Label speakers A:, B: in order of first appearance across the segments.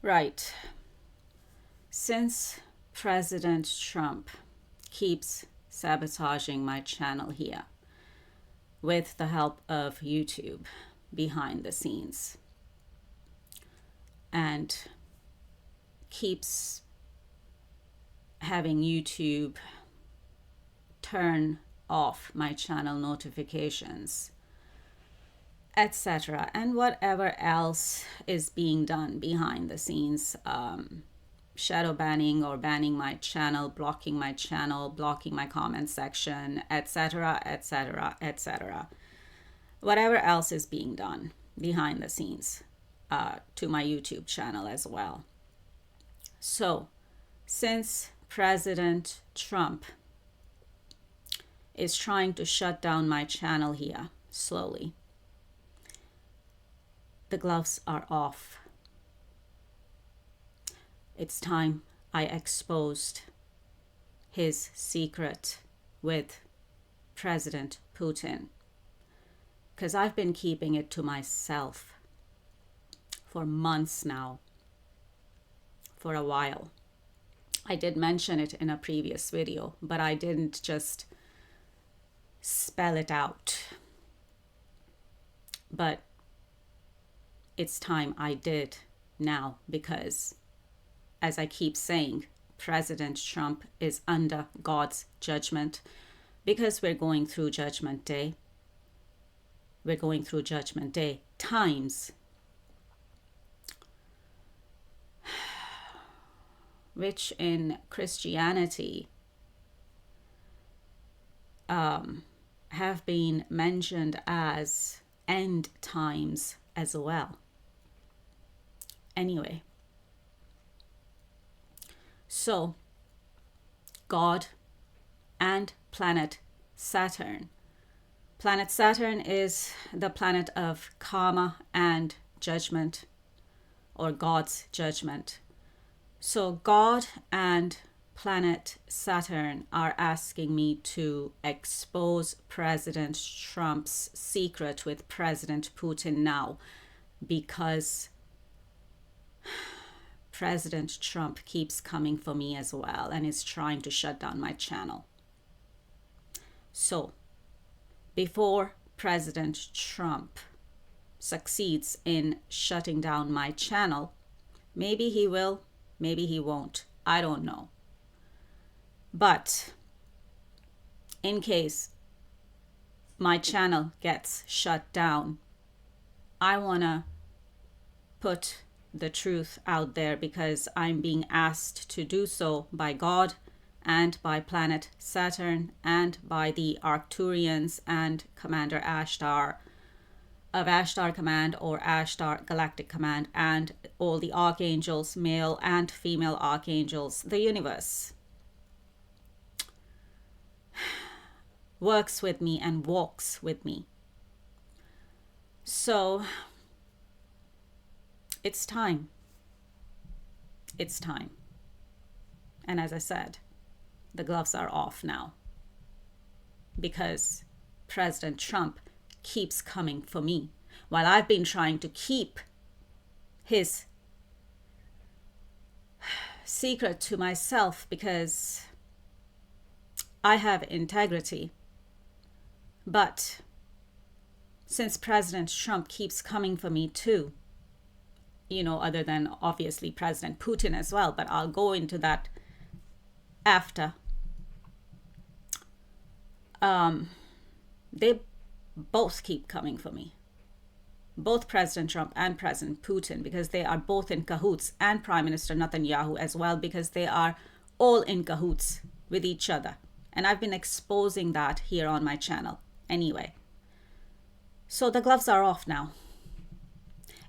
A: Right. Since President Trump keeps sabotaging my channel here with the help of YouTube behind the scenes and keeps having YouTube turn off my channel notifications, etc., and whatever else is being done behind the scenes, shadow banning or banning my channel, blocking my comment section, etc., etc., etc. Whatever else is being done behind the scenes to my YouTube channel as well. So, since President Trump is trying to shut down my channel here slowly, the gloves are off. It's time I exposed his secret with President Putin, because I've been keeping it to myself for months now, for a while. I did mention it in a previous video, but I didn't just spell it out. But it's time I did now, because, as I keep saying, President Trump is under God's judgment, because we're going through Judgment Day. We're going through Judgment Day times, which in Christianity have been mentioned as end times as well. Anyway, so God and planet Saturn. Planet Saturn is the planet of karma and judgment, or God's judgment. So God and planet Saturn are asking me to expose President Trump's secret with President Putin now, because President Trump keeps coming for me as well and is trying to shut down my channel. So, before President Trump succeeds in shutting down my channel, maybe he will, maybe he won't, I don't know. But in case my channel gets shut down, I want to put the truth out there, because I'm being asked to do so by God and by planet Saturn and by the Arcturians and Commander Ashtar of Ashtar Command or Ashtar Galactic Command, and all the archangels, male and female archangels. The universe works with me and walks with me. So it's time. It's time. And as I said, the gloves are off now, because President Trump keeps coming for me while I've been trying to keep his secret to myself, because I have integrity. But since President Trump keeps coming for me too, other than obviously President Putin as well, but I'll go into that after. They both keep coming for me, both President Trump and President Putin, because they are both in cahoots, and Prime Minister Netanyahu as well, because they are all in cahoots with each other. And I've been exposing that here on my channel anyway. So the gloves are off now.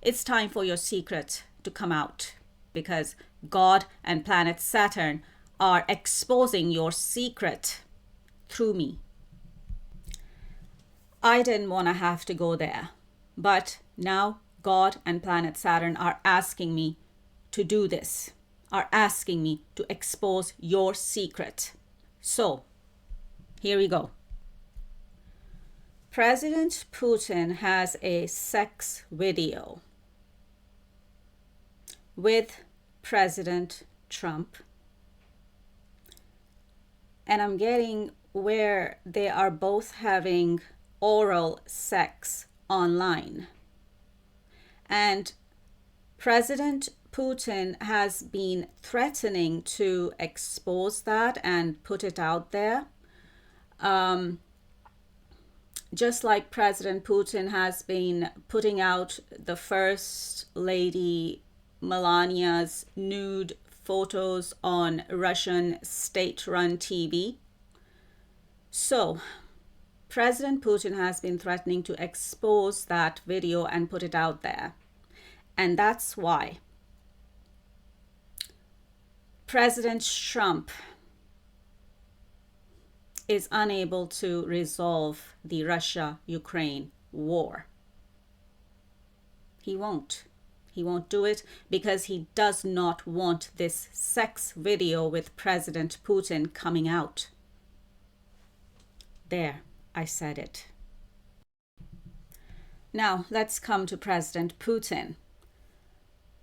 A: It's time for your secret to come out, because God and planet Saturn are exposing your secret through me. I didn't want to have to go there, but now God and planet Saturn are asking me to do this, are asking me to expose your secret. So, here we go. President Putin has a sex video with President Trump. And I'm getting where they are both having oral sex online. And President Putin has been threatening to expose that and put it out there. Just like President Putin has been putting out the First Lady Melania's nude photos on Russian state-run TV. So, President Putin has been threatening to expose that video and put it out there. And that's why President Trump is unable to resolve the Russia-Ukraine war. He won't. He won't do it because he does not want this sex video with President Putin coming out. There, I said it. Now, let's come to President Putin.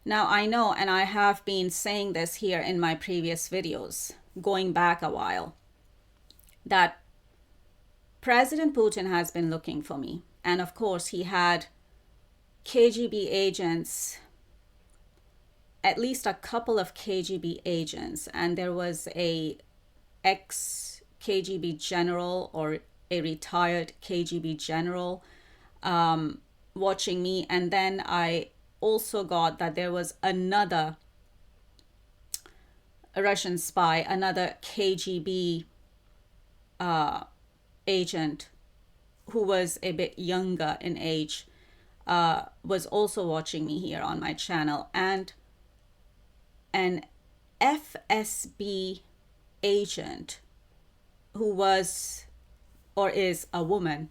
A: Now, I know, and I have been saying this here in my previous videos, going back a while, that President Putin has been looking for me. And of course, he had KGB agents, at least a couple of KGB agents, and there was a ex-KGB general or a retired KGB general watching me. And then I also got that there was another Russian spy, another KGB agent who was a bit younger in age, was also watching me here on my channel, and an FSB agent who was or is a woman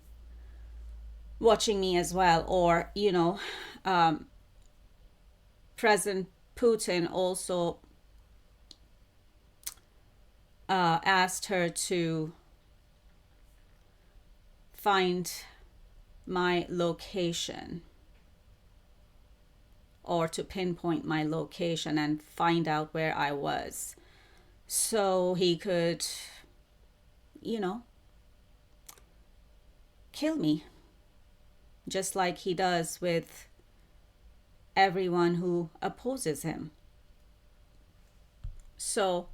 A: watching me as well. Or, you know, President Putin also asked her to find my location, or to pinpoint my location and find out where I was, so he could, you know, kill me, just like he does with everyone who opposes him. So,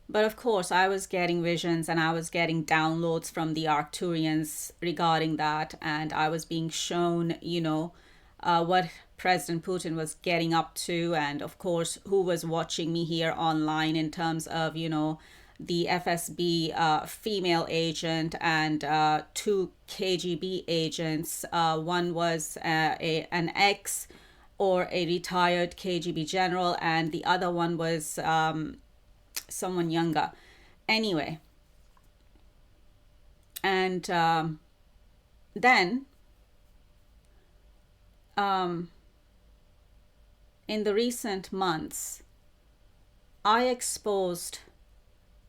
A: but of course, I was getting visions and I was getting downloads from the Arcturians regarding that. And I was being shown, you know, what President Putin was getting up to. And of course, who was watching me here online in terms of, you know, the FSB female agent and two KGB agents. One was an ex or a retired KGB general, and the other one was someone younger. Anyway, and then in the recent months, I exposed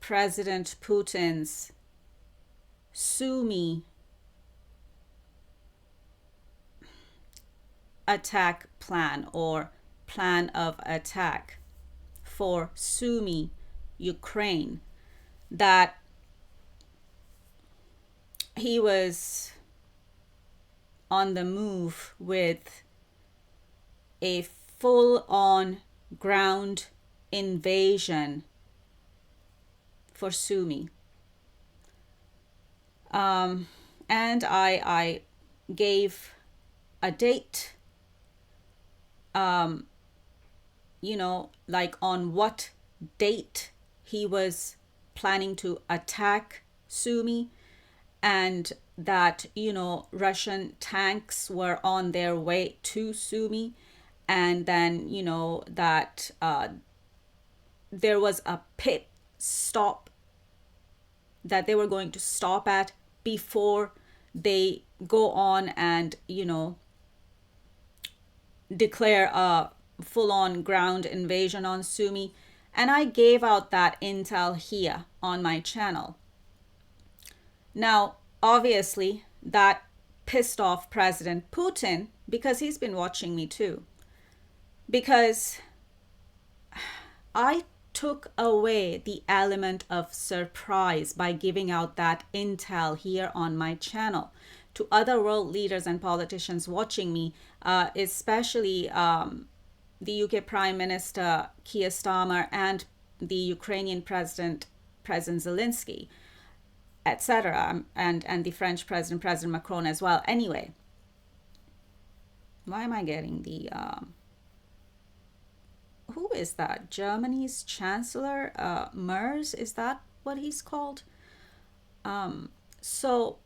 A: President Putin's sue me attack plan, or plan of attack for Sumy, Ukraine, that he was on the move with a full-on ground invasion for Sumy. And I gave a date, you know, like on what date he was planning to attack Sumy, and that, you know, Russian tanks were on their way to Sumy, and then, you know, that there was a pit stop that they were going to stop at before they go on and, you know, declare a full-on ground invasion on Sumy. And I gave out that intel here on my channel. Now, obviously, that pissed off President Putin, because he's been watching me too. Because I took away the element of surprise by giving out that intel here on my channel to other world leaders and politicians watching me, especially the UK Prime Minister Keir Starmer and the Ukrainian President Zelensky, etc., and the French President Macron as well. Anyway, why am I getting the who is that? Germany's Chancellor, Merz, is that what he's called? So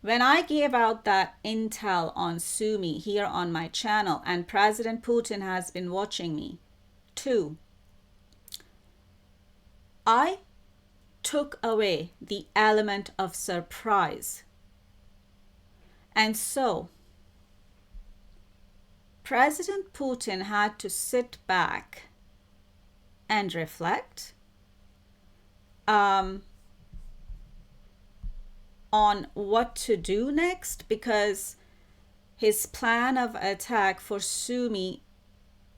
A: when I gave out that intel on Sumi here on my channel, and President Putin has been watching me too, I took away the element of surprise. And so President Putin had to sit back and reflect on what to do next, because his plan of attack for Sumi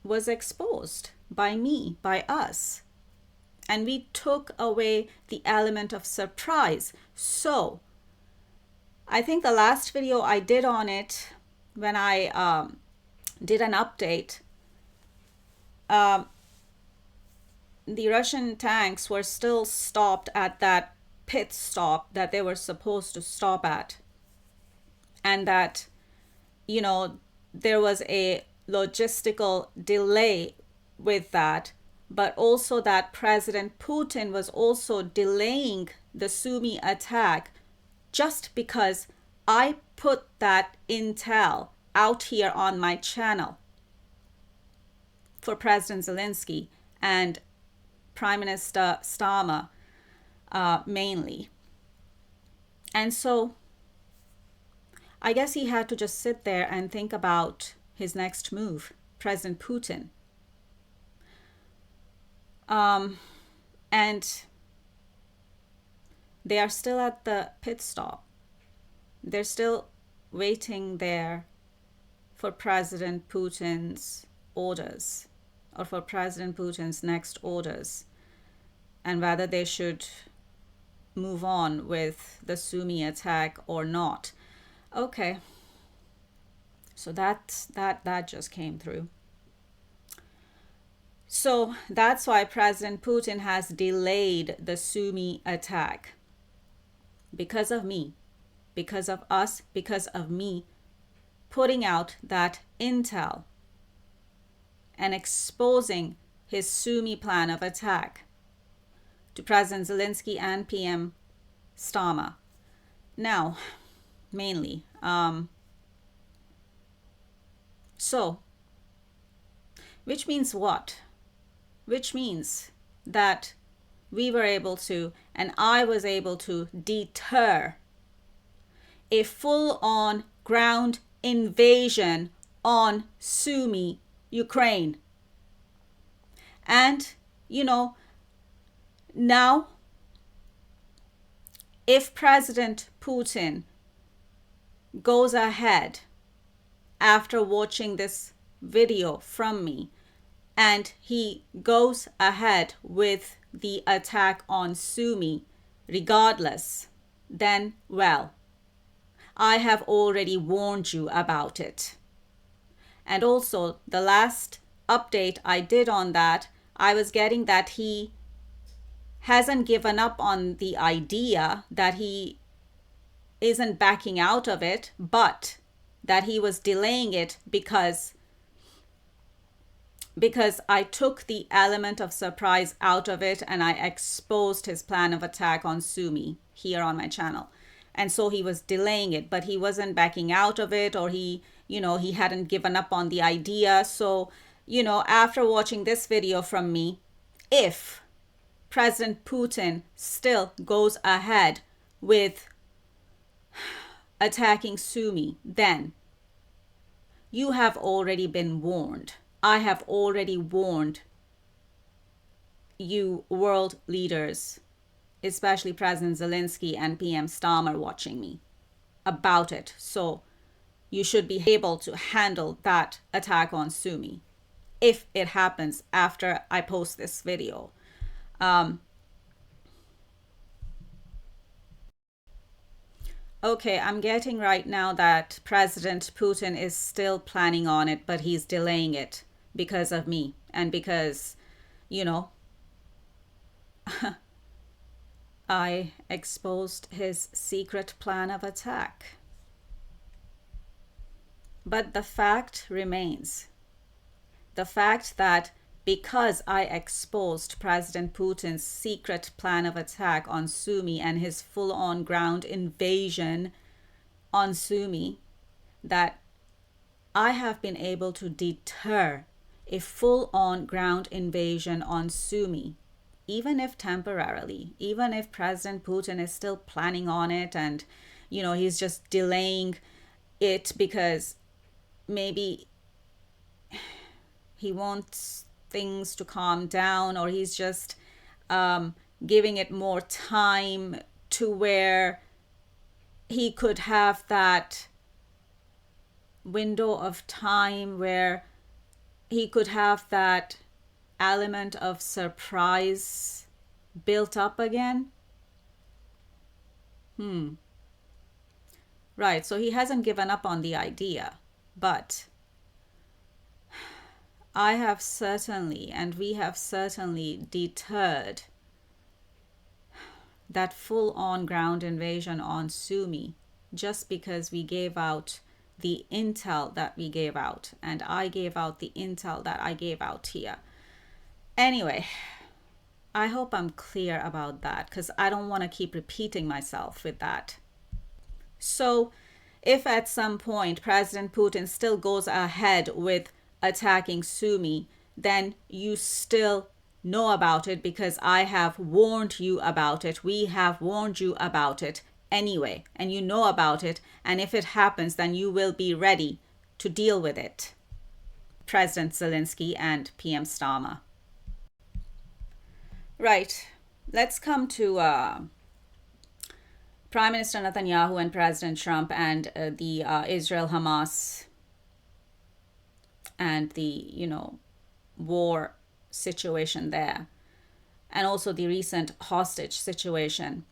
A: was exposed by me, by us. And we took away the element of surprise. So I think the last video I did on it, when I did an update, the Russian tanks were still stopped at that pit stop that they were supposed to stop at, and that, you know, there was a logistical delay with that, but also that President Putin was also delaying the Sumi attack just because I put that intel out here on my channel for President Zelensky and Prime Minister Starmer mainly. And so I guess he had to just sit there and think about his next move, President Putin. And they are still at the pit stop. They're still waiting there for President Putin's orders, or for President Putin's next orders, and whether they should move on with the Sumi attack or not. Okay, so that just came through. So that's why President Putin has delayed the Sumi attack, because of me, because of us, because of me putting out that intel and exposing his Sumi plan of attack to President Zelensky and PM Starmer. Now, mainly, so, which means what? Which means that we were able to, and I was able to, deter a full-on ground invasion on Sumi, Ukraine. And, you know, now, if President Putin goes ahead after watching this video from me, and he goes ahead with the attack on Sumi regardless, then, well, I have already warned you about it. And also, the last update I did on that, I was getting that he hasn't given up on the idea, that he isn't backing out of it, but that he was delaying it because I took the element of surprise out of it and I exposed his plan of attack on Sumi here on my channel. And so he was delaying it, but he wasn't backing out of it, or he hadn't given up on the idea. So, after watching this video from me, if President Putin still goes ahead with attacking Sumi, then you have already been warned. I have already warned you world leaders, especially President Zelensky and PM Starmer watching me, about it. So you should be able to handle that attack on Sumi. if it happens after I post this video. Okay, I'm getting right now that President Putin is still planning on it, but he's delaying it because of me and because, you know, I exposed his secret plan of attack. But the fact remains, the fact that because I exposed President Putin's secret plan of attack on Sumy and his full-on ground invasion on Sumy, that I have been able to deter a full-on ground invasion on Sumy, even if temporarily, even if President Putin is still planning on it and, he's just delaying it because maybe he wants things to calm down, or he's just giving it more time to where he could have that window of time where he could have that element of surprise built up again. Right, so he hasn't given up on the idea, but I have certainly, and we have certainly deterred that full-on ground invasion on Sumy just because we gave out the intel that we gave out, and I gave out the intel that I gave out here. Anyway, I hope I'm clear about that because I don't want to keep repeating myself with that. So if at some point President Putin still goes ahead with attacking Sumy, then you still know about it because I have warned you about it. We have warned you about it anyway, and you know about it. And if it happens, then you will be ready to deal with it. President Zelensky and PM Starmer. Right. Let's come to Prime Minister Netanyahu and President Trump and the Israel-Hamas and the, war situation there, and also the recent hostage situation.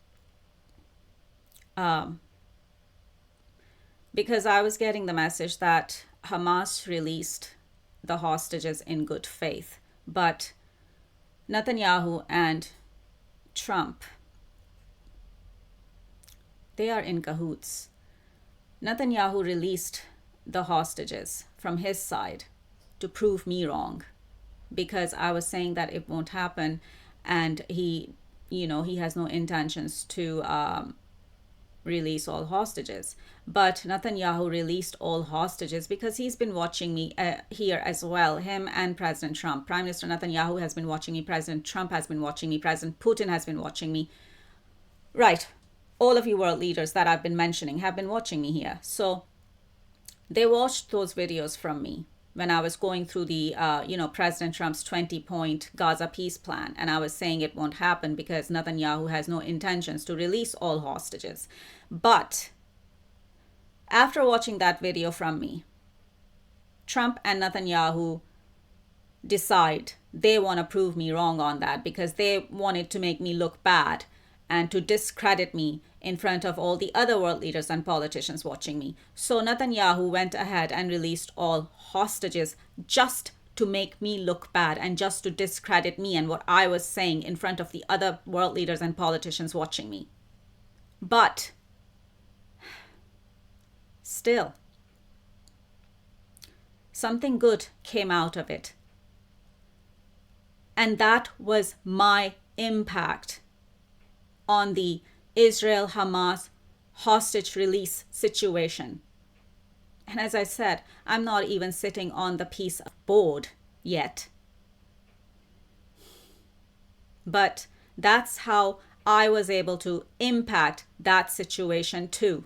A: Because I was getting the message that Hamas released the hostages in good faith, but Netanyahu and Trump, they are in cahoots. Netanyahu released the hostages from his side to prove me wrong, because I was saying that it won't happen, and he has no intentions to release all hostages. But Netanyahu released all hostages because he's been watching me here as well, him and President Trump. Prime Minister Netanyahu has been watching me, President Trump has been watching me, President Putin has been watching me. Right, all of you world leaders that I've been mentioning have been watching me here. So they watched those videos from me when I was going through the, President Trump's 20-point Gaza peace plan. And I was saying it won't happen because Netanyahu has no intentions to release all hostages. But after watching that video from me, Trump and Netanyahu decide they want to prove me wrong on that because they wanted to make me look bad and to discredit me in front of all the other world leaders and politicians watching me. So Netanyahu went ahead and released all hostages just to make me look bad and just to discredit me and what I was saying in front of the other world leaders and politicians watching me. But still, something good came out of it. And that was my impact on the Israel-Hamas hostage release situation. And as I said, I'm not even sitting on the piece of board yet. But that's how I was able to impact that situation too.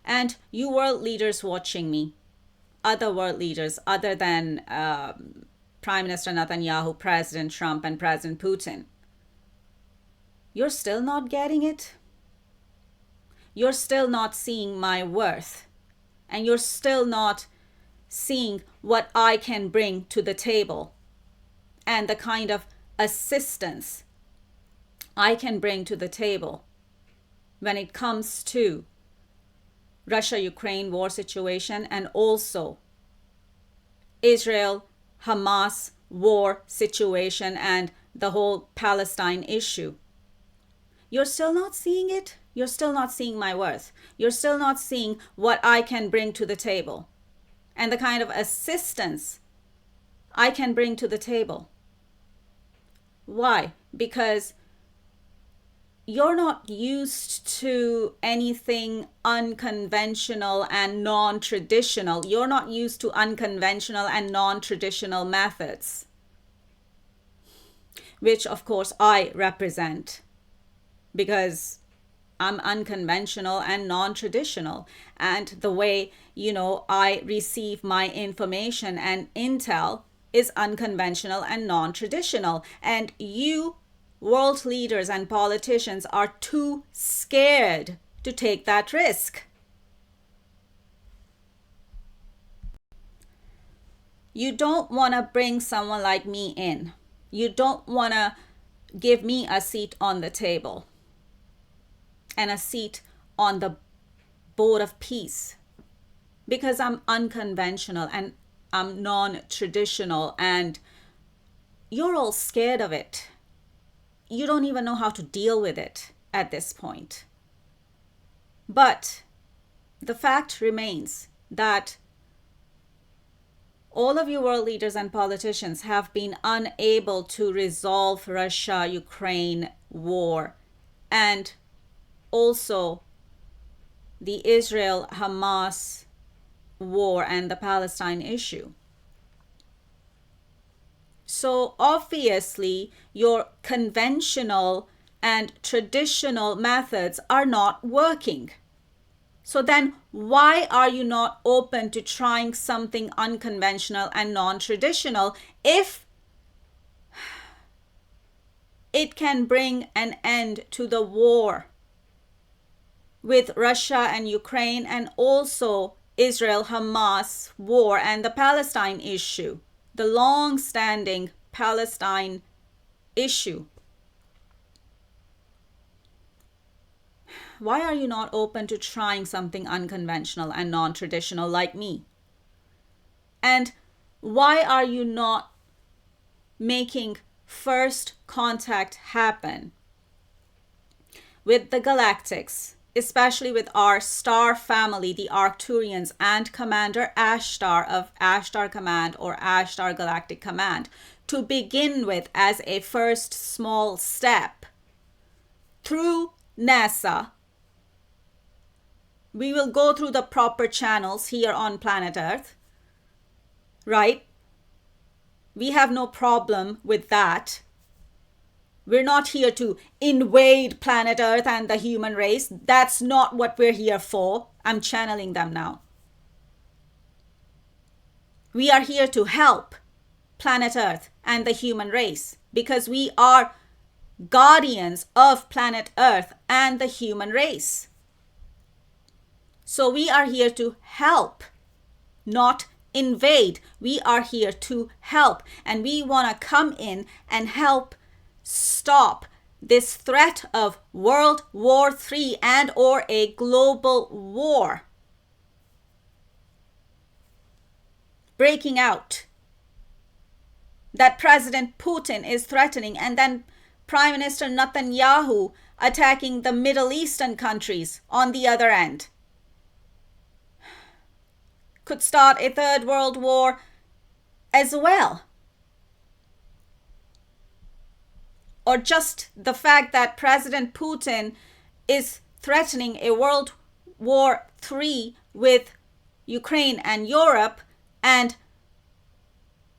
A: And you world leaders watching me, other world leaders other than Prime Minister Netanyahu, President Trump, and President Putin, you're still not getting it? You're still not seeing my worth, and you're still not seeing what I can bring to the table and the kind of assistance I can bring to the table when it comes to Russia-Ukraine war situation and also Israel-Hamas war situation and the whole Palestine issue. You're still not seeing it? You're still not seeing my worth. You're still not seeing what I can bring to the table and the kind of assistance I can bring to the table. Why? Because you're not used to anything unconventional and non-traditional. You're not used to unconventional and non-traditional methods, which of course I represent, because I'm unconventional and non-traditional. And the way, I receive my information and intel is unconventional and non-traditional. And you, world leaders and politicians, are too scared to take that risk. You don't want to bring someone like me in. You don't want to give me a seat on the table and a seat on the board of peace, because I'm unconventional and I'm non-traditional, and you're all scared of it. You don't even know how to deal with it at this point. But the fact remains that all of you world leaders and politicians have been unable to resolve Russia-Ukraine war and also the Israel-Hamas war and the Palestine issue. So obviously your conventional and traditional methods are not working. So then why are you not open to trying something unconventional and non-traditional if it can bring an end to the war with Russia and Ukraine, and also Israel-Hamas war and the Palestine issue, the long-standing Palestine issue? Why are you not open to trying something unconventional and non-traditional like me? And why are you not making first contact happen with the Galactics, especially with our star family, the Arcturians, and Commander Ashtar of Ashtar Command or Ashtar Galactic Command, to begin with as a first small step through NASA? We will go through the proper channels here on planet Earth, right? We have no problem with that. We're not here to invade planet Earth and the human race. That's not what we're here for. I'm channeling them now. We are here to help planet Earth and the human race because we are guardians of planet Earth and the human race. So we are here to help, not invade. We are here to help, and we want to come in and help stop this threat of World War III and or a global war breaking out that President Putin is threatening, and then Prime Minister Netanyahu attacking the Middle Eastern countries on the other end. Could start a third world war as well. Or just the fact that President Putin is threatening a World War III with Ukraine and Europe, and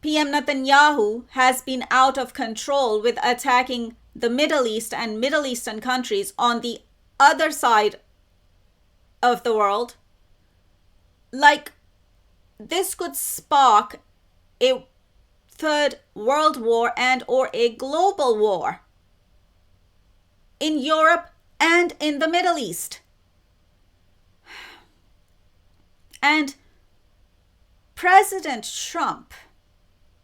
A: PM Netanyahu has been out of control with attacking the Middle East and Middle Eastern countries on the other side of the world. Like, this could spark a third world war and or a global war in Europe and in the Middle East. And President Trump,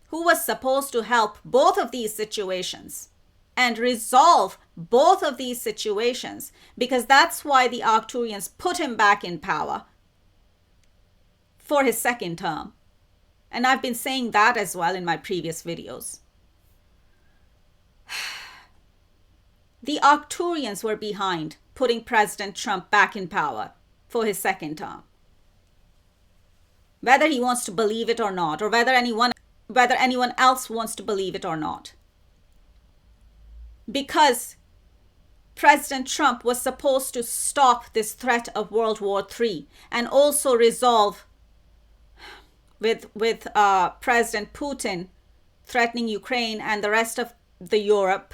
A: who was supposed to help both of these situations and resolve both of these situations, because that's why the Arcturians put him back in power for his second term. And I've been saying that as well in my previous videos. The Arcturians were behind putting President Trump back in power for his second term. Whether he wants to believe it or not, or whether anyone else wants to believe it or not. Because President Trump was supposed to stop this threat of World War III and also resolve with President Putin threatening Ukraine and the rest of the Europe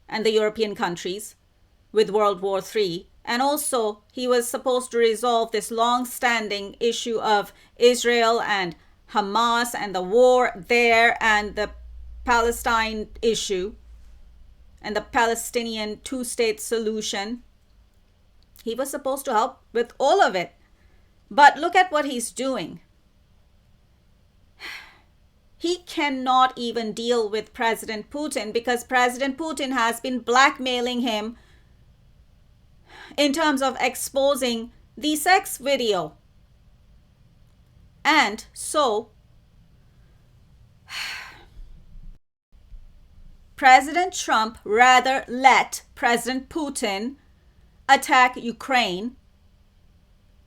A: and the European countries with World War III. And also he was supposed to resolve this long-standing issue of Israel and Hamas and the war there and the Palestine issue and the Palestinian two-state solution. He was supposed to help with all of it. But look at what he's doing. He cannot even deal with President Putin because President Putin has been blackmailing him in terms of exposing the sex video. And so, President Trump rather let President Putin attack Ukraine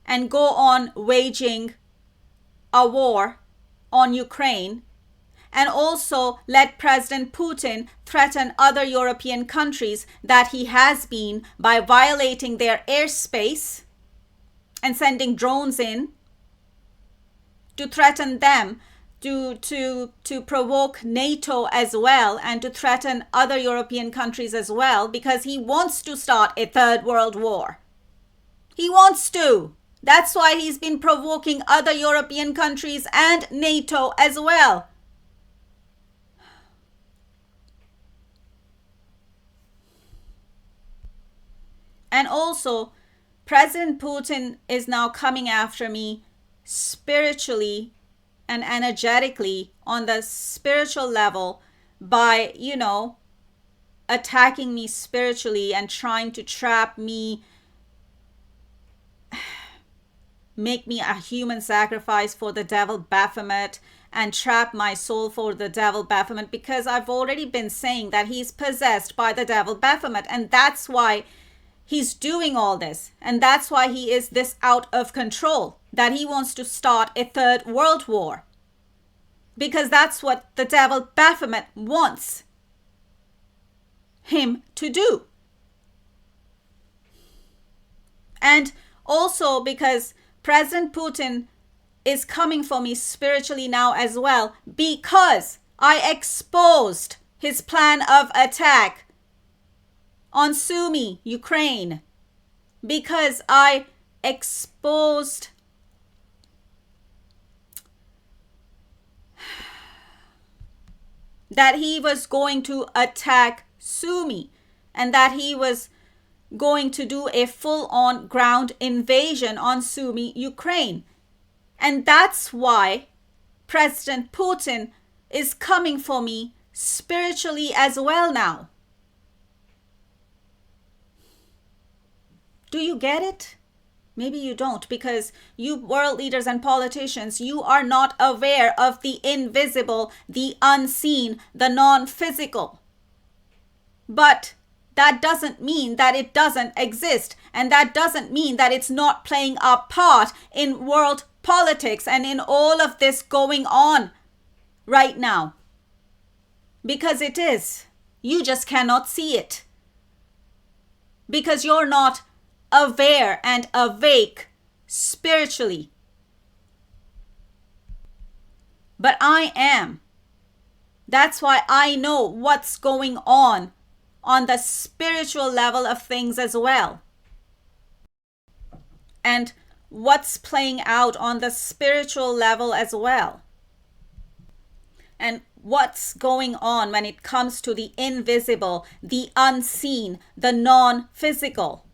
A: and go on waging a war on Ukraine, and also let President Putin threaten other European countries that he has been by violating their airspace and sending drones in to threaten them, to provoke NATO as well, and to threaten other European countries as well, because he wants to start a third world war. He wants to. That's why he's been provoking other European countries and NATO as well. And also, President Putin is now coming after me spiritually and energetically on the spiritual level by, attacking me spiritually and trying to trap me, make me a human sacrifice for the devil Baphomet, and trap my soul for the devil Baphomet, because I've already been saying that he's possessed by the devil Baphomet, and that's why he's doing all this, and that's why he is this out of control, that he wants to start a third world war, because that's what the devil Baphomet wants him to do. And also because President Putin is coming for me spiritually now as well, because I exposed his plan of attack on Sumy, Ukraine, because I exposed that he was going to attack Sumy and that he was going to do a full-on ground invasion on Sumy, Ukraine. And that's why President Putin is coming for me spiritually as well now. Do you get it? Maybe you don't, because you world leaders and politicians, you are not aware of the invisible, the unseen, the non-physical. But that doesn't mean that it doesn't exist, and that doesn't mean that it's not playing a part in world politics and in all of this going on right now. Because it is. You just cannot see it. Because you're not aware and awake spiritually. But I am. That's why I know what's going on the spiritual level of things as well. And what's playing out on the spiritual level as well. And what's going on when it comes to the invisible, the unseen, the non-physical,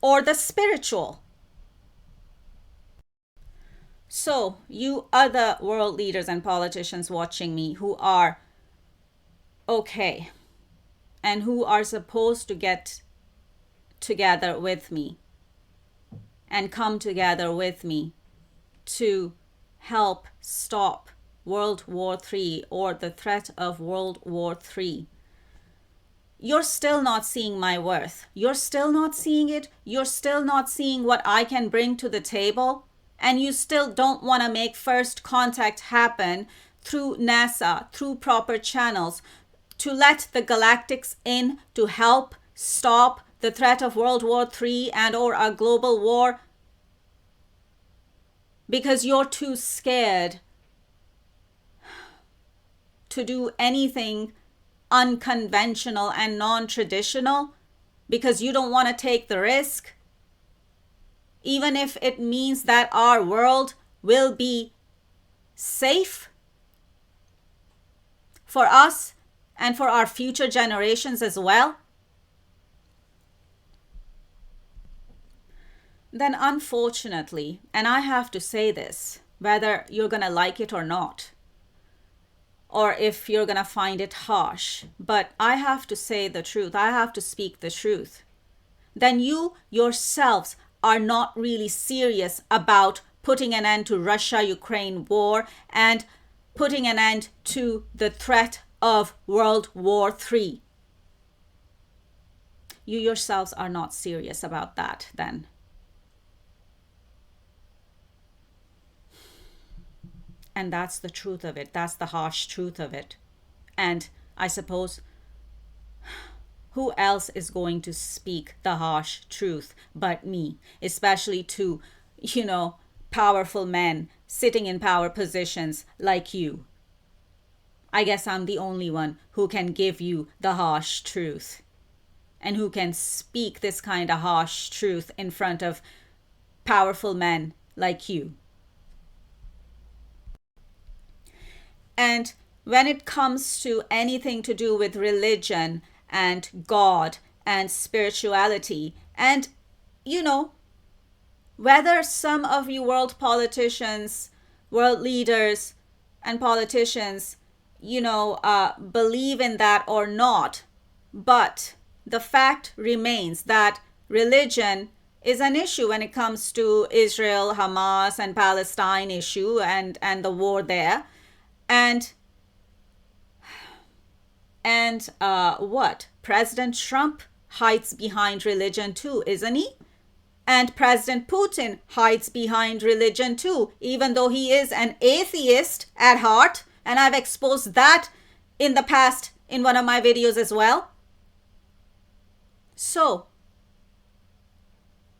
A: or the spiritual. So, you other world leaders and politicians watching me who are okay and who are supposed to get together with me and come together with me to help stop World War III or the threat of World War III. You're still not seeing my worth. You're still not seeing it. You're still not seeing what I can bring to the table. And you still don't want to make first contact happen through NASA, through proper channels, to let the galactics in to help stop the threat of World War III and or a global war, because you're too scared to do anything unconventional and non-traditional, because you don't want to take the risk, even if it means that our world will be safe for us and for our future generations as well. Then unfortunately, and I have to say this, whether you're going to like it or not, or if you're going to find it harsh, but I have to say the truth. I have to speak the truth. Then you yourselves are not really serious about putting an end to Russia-Ukraine war and putting an end to the threat of World War III. You yourselves are not serious about that then. And that's the truth of it. That's the harsh truth of it. And I suppose who else is going to speak the harsh truth but me, especially to, powerful men sitting in power positions like you? I guess I'm the only one who can give you the harsh truth and who can speak this kind of harsh truth in front of powerful men like you. And when it comes to anything to do with religion and God and spirituality, and whether some of you world politicians, world leaders and politicians, believe in that or not, but the fact remains that religion is an issue when it comes to Israel, Hamas and Palestine issue and the war there. And what? President Trump hides behind religion too, isn't he? And President Putin hides behind religion too, even though he is an atheist at heart. And I've exposed that in the past in one of my videos as well. So,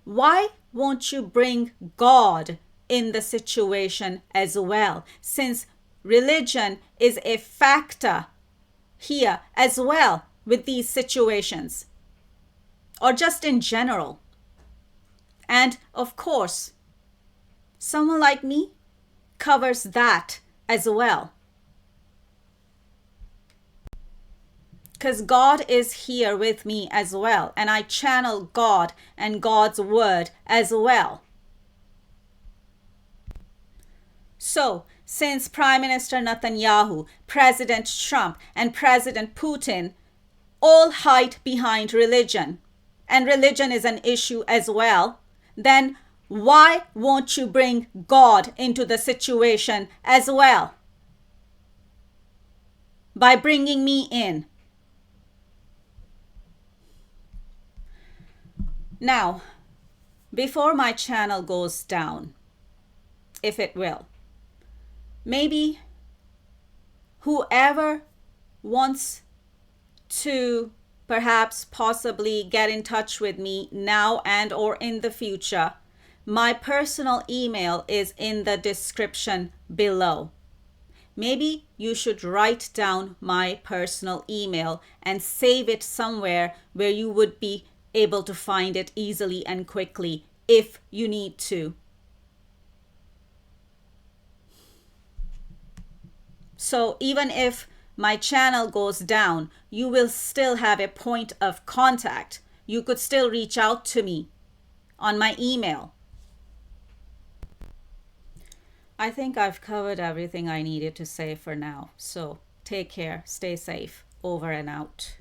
A: why won't you bring God in the situation as well, since religion is a factor here as well with these situations, or just in general? And of course, someone like me covers that as well, because God is here with me as well, and I channel God and God's word as well. So, since Prime Minister Netanyahu, President Trump, and President Putin all hide behind religion, and religion is an issue as well, then why won't you bring God into the situation as well? By bringing me in. Now, before my channel goes down, if it will, maybe whoever wants to perhaps possibly get in touch with me now and or in the future, my personal email is in the description below. Maybe you should write down my personal email and save it somewhere where you would be able to find it easily and quickly if you need to. So even if my channel goes down, you will still have a point of contact. You could still reach out to me on my email. I think I've covered everything I needed to say for now. So take care, stay safe, over and out.